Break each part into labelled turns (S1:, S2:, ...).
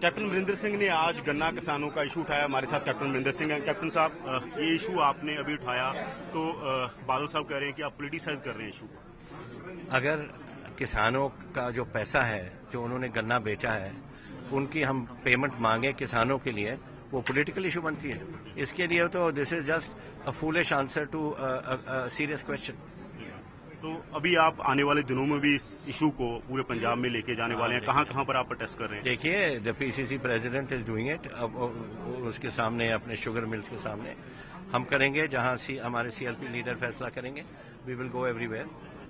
S1: Captain Amarinder Singh ने आज गन्ना किसानों का इशू उठाया। हमारे साथ कैप्टन अमरिंदर सिंह हैं। कैप्टन साहब, ये इशू आपने अभी उठाया तो बादल साहब कह रहे हैं कि आप पॉलिटिसाइज कर रहे हैं इशू को।
S2: अगर किसानों का जो पैसा है, जो उन्होंने गन्ना बेचा है, उनकी हम पेमेंट मांगे किसानों के लिए, वो पॉलिटिकल इशू बनती है। इसके लिए तो this is just a foolish answer to a serious question.
S1: तो अभी आप आने वाले दिनों में भी इस इशू को पूरे पंजाब में लेके जाने वाले हैं। कहाँ कहाँ पर आप प्रोटेस्ट कर रहे हैं?
S2: देखिए, the PCC president is doing it. अब उसके सामने, अपने शुगर मिल्स के सामने हम करेंगे, जहां हमारे सीएलपी लीडर फैसला करेंगे। We will go everywhere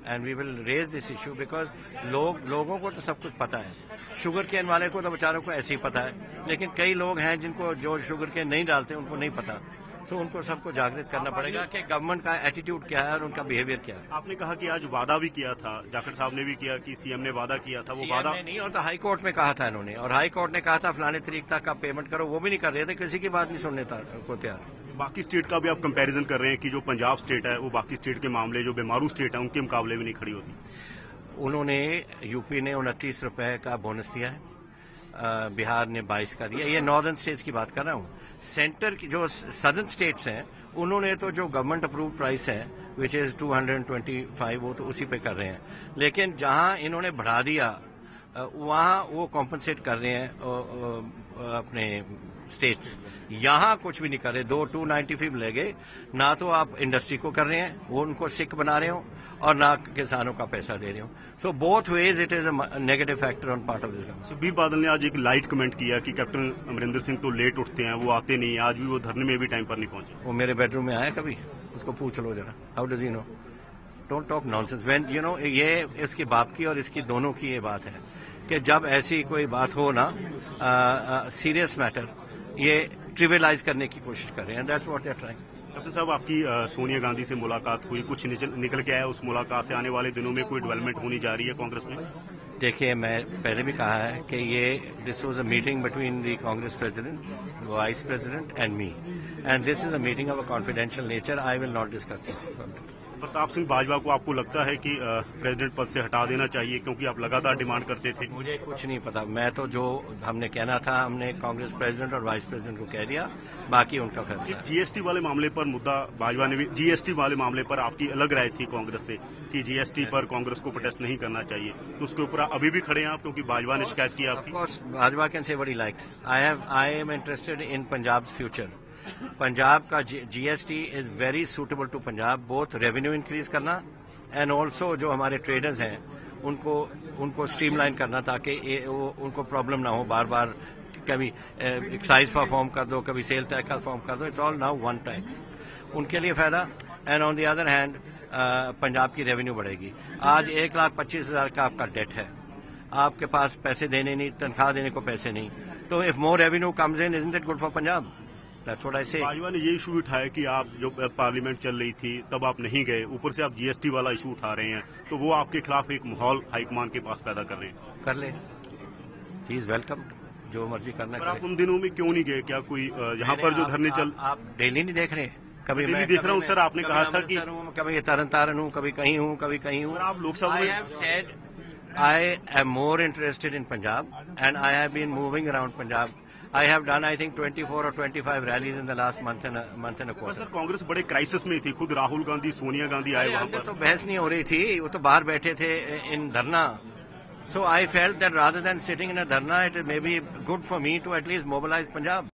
S2: and we will raise this issue because लोगों को तो सब कुछ पता है। शुगर केन वाले को तो बेचारों को ऐसे ही पता है, लेकिन कई लोग हैं जिनको जो शुगर केन नहीं डालते उनको नहीं पता। सो उनको सबको जागृत करना पड़ेगा कि गवर्नमेंट का एटीट्यूड क्या है और उनका बिहेवियर क्या है।
S1: आपने कहा कि आज वादा भी किया था, जाखड़ साहब ने भी किया कि सीएम ने वादा किया था, वो वादा
S2: नहीं, और तो हाई कोर्ट में कहा था इन्होंने, और हाई कोर्ट ने कहा था फलाने तारीख तक आप पेमेंट करो, वो भी नहीं कर रहे थे, किसी की बात नहीं सुनने को तैयार।
S1: बाकी स्टेट का भी आप कंपैरिजन कर रहे हैं कि जो पंजाब स्टेट है वो बाकी स्टेट के मामले, जो बेमारू स्टेट है उनके मुकाबले भी नहीं खड़ी होती।
S2: उन्होंने, यूपी ने 29 रुपए का बोनस दिया है, बिहार ने 22 का दिया। ये नॉर्दर्न स्टेट्स की बात कर रहा हूँ। सेंटर की जो सदर्न स्टेट्स हैं, उन्होंने तो जो गवर्नमेंट अप्रूव प्राइस है विच इज 225, वो तो उसी पे कर रहे हैं। लेकिन जहां इन्होंने बढ़ा दिया वहां वो कॉम्पनसेट कर रहे हैं अपने स्टेट्स। यहां कुछ भी नहीं कर रहे। 295 ले गए, ना तो आप इंडस्ट्री को कर रहे हैं, वो उनको सिक बना रहे हो, और ना किसानों का पैसा दे रहे हो। So both ways it is a negative factor on part of this government.
S1: Sukhbir Badal ने आज एक लाइट कमेंट किया कि कैप्टन अमरिंदर सिंह तो लेट उठते हैं, वो आते नहीं, आज भी वो धरने में भी टाइम पर नहीं पहुंचे।
S2: वो मेरे बेडरूम में आया कभी? उसको पूछ लो जरा, how does you know? Don't talk nonsense. When you know, ये इसके बाप की और इसकी दोनों की ये बात है कि जब ऐसी कोई बात हो ना, सीरियस मैटर, ये ट्रिवियलाइज करने की कोशिश कर रहे हैं। That's what they are trying.
S1: Captain साहब, आपकी सोनिया गांधी से मुलाकात हुई, कुछ निकल के आया उस मुलाकात से? आने वाले दिनों में कोई डेवलपमेंट होनी जा रही है कांग्रेस में?
S2: देखिए, मैं पहले भी कहा है कि ये this was a meeting between the Congress president, vice president and me, and this is a meeting of a confidential nature. I will not discuss this publicly.
S1: Pratap Singh Bajwa को आपको लगता है कि प्रेसिडेंट पद से हटा देना चाहिए, क्योंकि आप लगातार डिमांड करते थे?
S2: मुझे कुछ नहीं पता। मैं तो जो हमने कहना था, हमने कांग्रेस प्रेसिडेंट और वाइस प्रेसिडेंट को कह दिया, बाकी उनका फैसला।
S1: जीएसटी वाले मामले पर मुद्दा, बाजवा ने भी जीएसटी वाले मामले पर आपकी अलग राय थी कांग्रेस से कि जीएसटी पर कांग्रेस को प्रोटेस्ट नहीं करना चाहिए, तो उसके ऊपर अभी भी खड़े हैं आप, क्योंकि बाजवा ने शिकायत की आपकी?
S2: Bajwa can say what he likes. I am interested in Punjab future. Punjab का GST is very suitable to Punjab, both revenue increase करना एंड ऑल्सो जो हमारे ट्रेडर्स हैं उनको स्ट्रीमलाइन करना, ताकि उनको प्रॉब्लम ना हो बार बार, कभी एक्साइज का फॉर्म कर दो, कभी सेल टैक्स का फॉर्म कर दो। It's all now one tax, उनके लिए फायदा। And on the other hand Punjab की रेवेन्यू बढ़ेगी। आज 1,25,000 का आपका डेट है, आपके पास पैसे देने नहीं, तनख्वाह देने को पैसे नहीं, तो if more revenue comes in, isn't it good for Punjab? That's what I say.
S1: Bajwa ने ये इशू उठाया कि आप जो पार्लियामेंट चल रही थी तब आप नहीं गए, ऊपर से आप जीएसटी वाला इशू उठा रहे हैं, तो वो आपके खिलाफ एक माहौल हाईकमान के पास पैदा कर रहे हैं।
S2: कर ले, ही इज वेलकम, जो मर्जी करना
S1: है। आप उन दिनों में क्यों नहीं गए? क्या कोई यहाँ पर जो धरने चल,
S2: आप डेली नहीं देख रहे? कभी
S1: मैं देख रहा हूँ सर। आपने कहा था कि
S2: कभी तरन तारन हूँ, कभी कहीं हूँ, कभी कहीं हूँ।
S1: आप लोकसभा में,
S2: I am more interested in Punjab and I have been moving around Punjab. I have done, I think, 24 or 25 rallies in the last month and a quarter.
S1: Sir, Congress बड़े क्राइसिस में थी, खुद राहुल गांधी, सोनिया गांधी आए वहां पर।
S2: तो बहस नहीं हो रही थी, वो तो बाहर बैठे थे इन धरना। So I felt that rather than sitting in a dharna, it may be good for me to at least mobilize Punjab.